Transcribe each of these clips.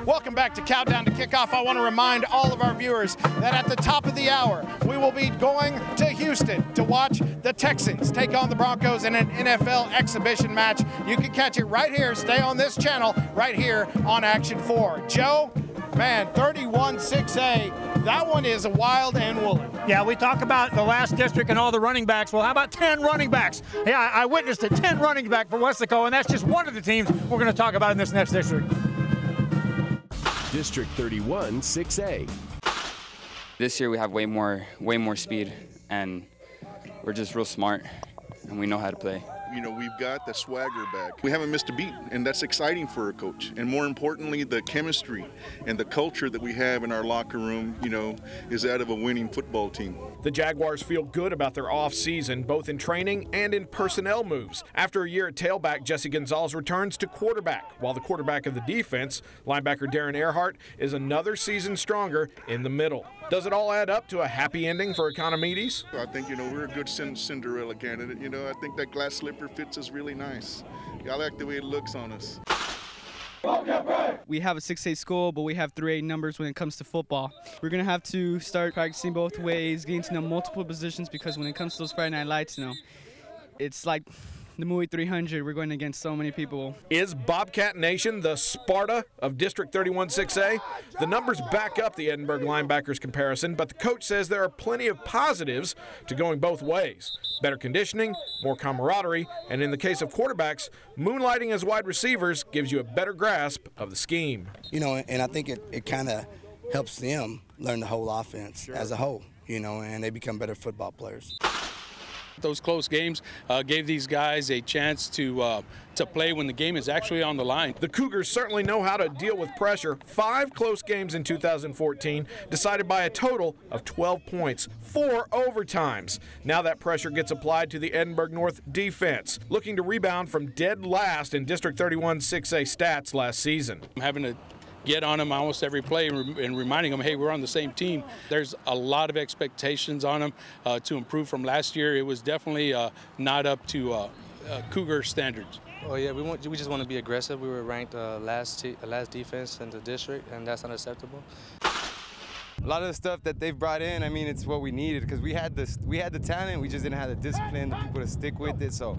Welcome back to Countdown to Kickoff. I want to remind all of our viewers that at the top of the hour, we will be going to Houston to watch the Texans take on the Broncos in an NFL exhibition match. You can catch it right here. Stay on this channel right here on Action 4. Joe, man, 31-6A, that one is wild and woolly. Yeah, we talk about the last district and all the running backs. Well, how about 10 running backs? Yeah, I witnessed it, 10 running back for Weslaco, and that's just one of the teams we're going to talk about in this next district. District 31-6A. This year we have way more speed, and we're just real smart, and we know how to play. You know, we've got the swagger back. We haven't missed a beat, and that's exciting for a coach. And more importantly, the chemistry and the culture that we have in our locker room, you know, is that of a winning football team. The Jaguars feel good about their off-season, both in training and in personnel moves. After a year at tailback, Jesse Gonzalez returns to quarterback, while the quarterback of the defense, linebacker Darren Earhart, is another season stronger in the middle. Does it all add up to a happy ending for Economides? I think, you know, we're a good Cinderella candidate. You know, I think that glass slipper fits us really nice. I like the way it looks on us. We have a 6A school, but we have 3A numbers when it comes to football. We're going to have to start practicing both ways, getting to know multiple positions, because when it comes to those Friday Night Lights, you know, it's like the movie 300. We're going against so many people. Is Bobcat Nation the Sparta of District 31-6A? The numbers back up the Edinburgh linebackers comparison, but the coach says there are plenty of positives to going both ways. Better conditioning, more camaraderie, and in the case of quarterbacks, moonlighting as wide receivers gives you a better grasp of the scheme. You know, and I think it kind of helps them learn the whole offense as a whole, you know, and they become better football players. Those close games gave these guys a chance to play when the game is actually on the line. The Cougars certainly know how to deal with pressure. 5 close games in 2014, decided by a total of 12 points, 4 overtimes. Now that pressure gets applied to the Edinburgh North defense, looking to rebound from dead last in District 31-6A stats last season. I'm having to get on them almost every play and reminding them, hey, we're on the same team. There's a lot of expectations on them to improve from last year. It was definitely not up to Cougar standards. Oh yeah, we just want to be aggressive. We were ranked last defense in the district, and that's unacceptable. A lot of the stuff that they've brought in, I mean, it's what we needed, because we had the talent, we just didn't have the discipline, the people to stick with it. So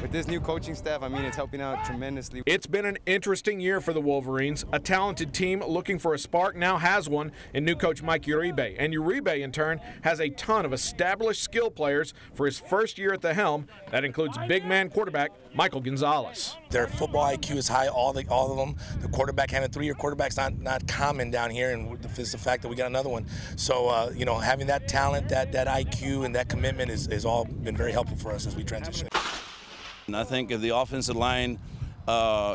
with this new coaching staff, I mean, it's helping out tremendously. It's been an interesting year for the Wolverines. A talented team looking for a spark now has one in new coach Mike Uribe. And Uribe, in turn, has a ton of established skill players for his first year at the helm. That includes big man quarterback Michael Gonzalez. Their football IQ is high, all of them. The quarterback, having 3-year quarterback's not common down here, and it's the fact that we got another one. So, you know, having that talent, that IQ, and that commitment is all been very helpful for us as we transition. And I think if the offensive line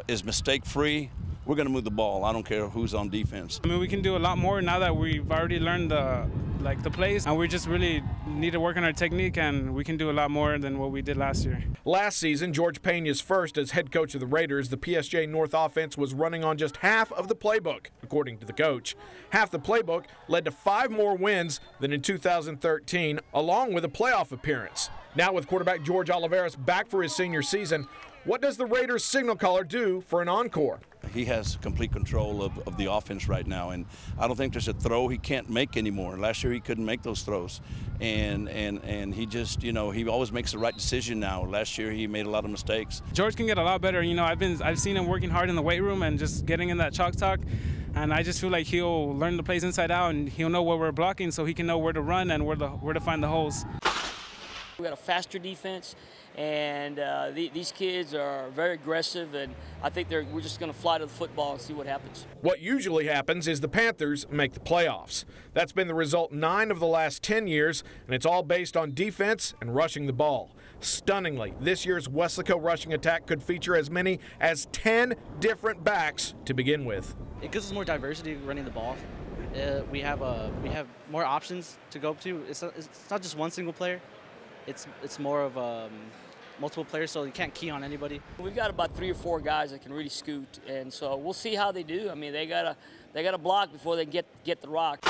is mistake-free, we're going to move the ball. I don't care who's on defense. I mean, we can do a lot more now that we've already learned the plays, and we just really need to work on our technique, and we can do a lot more than what we did last year. Last season, George Pena's first as head coach of the Raiders, the PSJ North offense was running on just half of the playbook, according to the coach. Half the playbook led to 5 more wins than in 2013, along with a playoff appearance. Now with quarterback George Oliveras back for his senior season, what does the Raiders signal caller do for an encore? He has complete control of the offense right now, and I don't think there's a throw he can't make anymore. Last year he couldn't make those throws, and he just, you know, he always makes the right decision now. Last year he made a lot of mistakes. George can get a lot better. You know, I've seen him working hard in the weight room and just getting in that chalk talk, and I just feel like he'll learn the plays inside out, and he'll know where we're blocking, so he can know where to run and where to find the holes. We got a faster defense, and these kids are very aggressive, and I think we're just going to fly to the football and see what happens. What usually happens is the Panthers make the playoffs. That's been the result 9 of the last 10 years, and it's all based on defense and rushing the ball. Stunningly, this year's Weslaco rushing attack could feature as many as 10 different backs to begin with. It gives us more diversity running the ball. We have more options to go to. It's not just one single player. It's more of multiple players, so you can't key on anybody. We've got about 3 or 4 guys that can really scoot, and so we'll see how they do. I mean, they gotta block before they get the rock.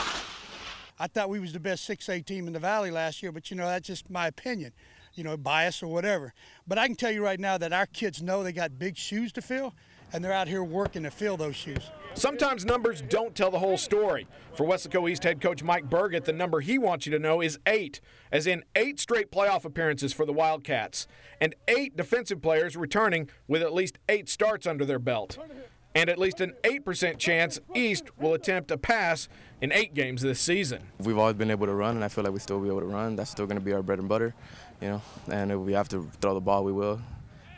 I thought we was the best 6A team in the Valley last year, but you know, that's just my opinion, you know, bias or whatever. But I can tell you right now that our kids know they got big shoes to fill, and they're out here working to fill those shoes. Sometimes numbers don't tell the whole story. For Weslaco East head coach Mike Burgett, the number he wants you to know is 8, as in 8 straight playoff appearances for the Wildcats, and 8 defensive players returning with at least 8 starts under their belt. And at least an 8% chance East will attempt a pass in 8 games this season. We've always been able to run, and I feel like we still be able to run. That's still going to be our bread and butter, you know. And if we have to throw the ball, we will.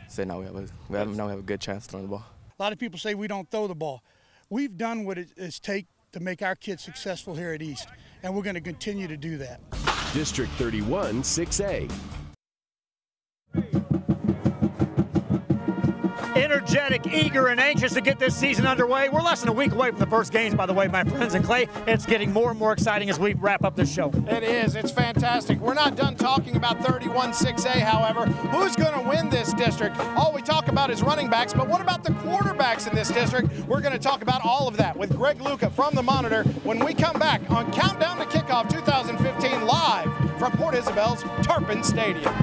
So now we have a good chance throwing the ball. A lot of people say we don't throw the ball. We've done what it takes to make our kids successful here at East, and we're going to continue to do that. District 31 6A. Energetic, eager, and anxious to get this season underway. We're less than a week away from the first games, by the way, my friends. And Clay, it's getting more and more exciting as we wrap up this show. It is. It's fantastic. We're not done talking about 31 6A, however. Who's going to win this district? All we talk about is running backs, but what about the quarterbacks in this district? We're going to talk about all of that with Greg Luca from the Monitor when we come back on Countdown to Kickoff 2015 live from Port Isabel's Tarpon Stadium.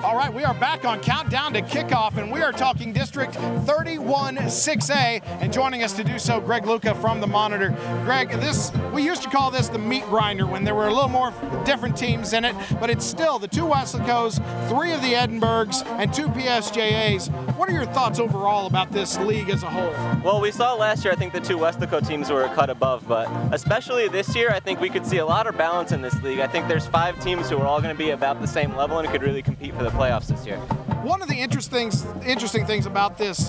All right, we are back on Countdown to Kickoff, and we are talking District 31 6A, and joining us to do so, Greg Luca from the Monitor. Greg, we used to call this the meat grinder when there were a little more different teams in it, but it's still the 2 Weslacos, 3 of the Edinburghs, and 2 PSJAs. What are your thoughts overall about this league as a whole? Well, we saw last year, I think the 2 Weslaco teams were a cut above, but especially this year, I think we could see a lot of balance in this league. I think there's 5 teams who are all going to be about the same level and could really compete for the playoffs this year. One of the interesting things about this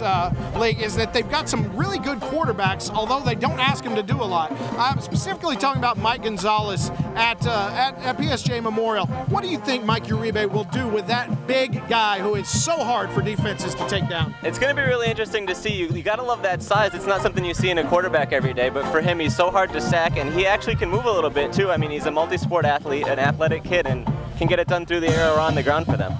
league is that they've got some really good quarterbacks, although they don't ask them to do a lot. I'm specifically talking about Mike Gonzalez at PSJ Memorial. What do you think Mike Uribe will do with that big guy who is so hard for defenses to take down? It's going to be really interesting to see. You got to love that size. It's not something you see in a quarterback every day, but for him, he's so hard to sack, and he actually can move a little bit too. I mean, he's a multi-sport athlete, an athletic kid, and can get it done through the air or on the ground for them.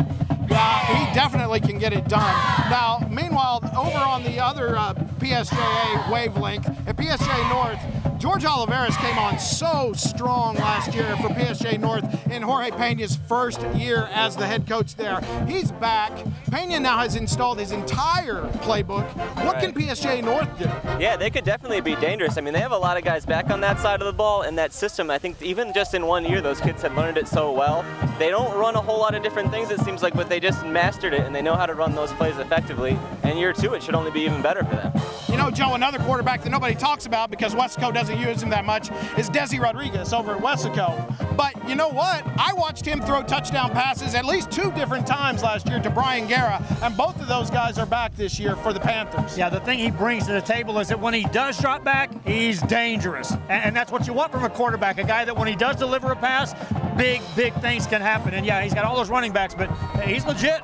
He definitely can get it done. Now, meanwhile, over on the other PSJA wavelength, at PSJ North, George Oliveras came on so strong last year for PSJ North in Jorge Pena's first year as the head coach there. He's back. Pena now has installed his entire playbook. What can PSJ North do? Yeah, they could definitely be dangerous. I mean, they have a lot of guys back on that side of the ball, and that system, I think even just in 1 year, those kids had learned it so well. They don't run a whole lot of different things, it seems like, but they just mastered it, and they know how to run those plays effectively. And year 2, it should only be even better for them. You know, Joe, another quarterback that nobody talks about because Weslaco doesn't use him that much is Desi Rodriguez over at Weslaco. But you know what? I watched him throw touchdown passes at least 2 different times last year to Brian Guerra, and both of those guys are back this year for the Panthers. Yeah, the thing he brings to the table is that when he does drop back, he's dangerous. And that's what you want from a quarterback, a guy that when he does deliver a pass, big things can happen. And yeah, he's got all those running backs, but he's legit.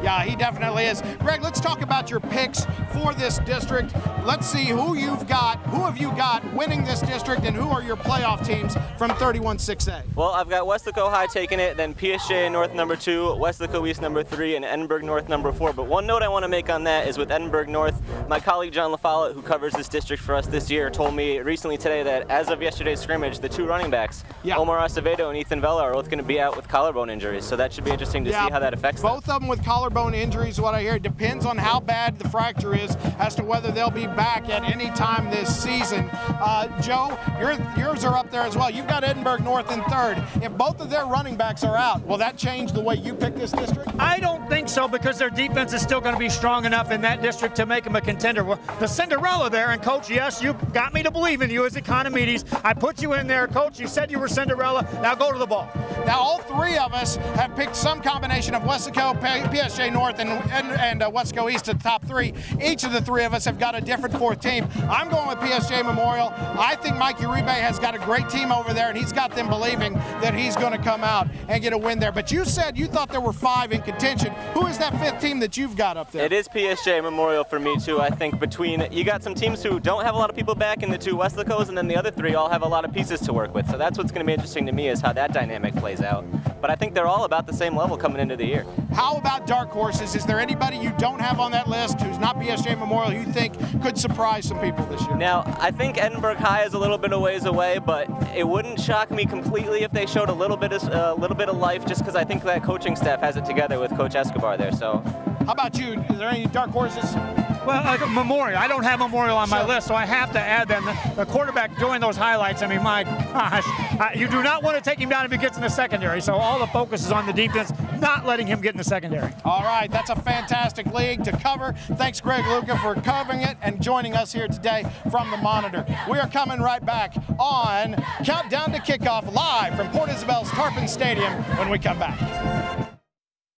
Yeah, he definitely is. Greg, let's talk about your picks for this district. Let's see who you've got. Who have you got winning this district, and who are your playoff teams from 31 6A? Well, I've got Weslaco High taking it, then PSJ North number 2, Weslaco East number 3, and Edinburgh North number 4. But one note I want to make on that is with Edinburgh North, my colleague John LaFollette, who covers this district for us this year, told me recently today that as of yesterday's scrimmage, the 2 running backs, Omar Acevedo and Ethan Vela, are both going to be out with collarbone injuries. So that should be interesting to see how that affects them. Both of them with collarbone injuries, what I hear. It depends on how bad the fracture is as to whether they'll be back at any time this season. Joe, yours are up there as well. You've got Edinburgh North in 3rd. If both of their running backs are out, will that change the way you pick this district? I don't think so, because their defense is still going to be strong enough in that district to make them a contender. Well, the Cinderella there, and Coach, yes, you got me to believe in you as Economides. I put you in there, Coach. You said you were Cinderella. Now go to the ball. Now, all 3 of us have picked some combination of Weslaco, PSJ North, and Weslaco East to the top 3. Each of the 3 of us have got a different 4th team. I'm going with PSJ Memorial. I think Mike Uribe has got a great team over there, and he's got them believing that he's going to come out and get a win there. But you said you thought there were 5 in contention. Who is that 5th team that you've got up there? It is PSJ Memorial for me, too. I think you got some teams who don't have a lot of people back in the 2 Weslacos, and then the other 3 all have a lot of pieces to work with. So that's what's going to be interesting to me, is how that dynamic plays out. But I think they're all about the same level coming into the year. How about dark horses? Is there anybody you don't have on that list who's not PSJ Memorial you think could surprise some people this year? Now, I think Edinburgh High is a little bit of ways away, but it wouldn't shock me completely if they showed a little bit of life, just because I think that coaching staff has it together with Coach Escobar there. So How about you? Is there any dark horses? Well, like Memorial. I don't have Memorial on my list, so I have to add them. The quarterback doing those highlights, I mean, my gosh, you do not want to take him down if he gets in the secondary, so all the focus is on the defense, not letting him get in the secondary. All right, that's a fantastic league to cover. Thanks, Greg Luca, for covering it and joining us here today from the Monitor. We are coming right back on Countdown to Kickoff live from Port Isabel's Tarpon Stadium when we come back.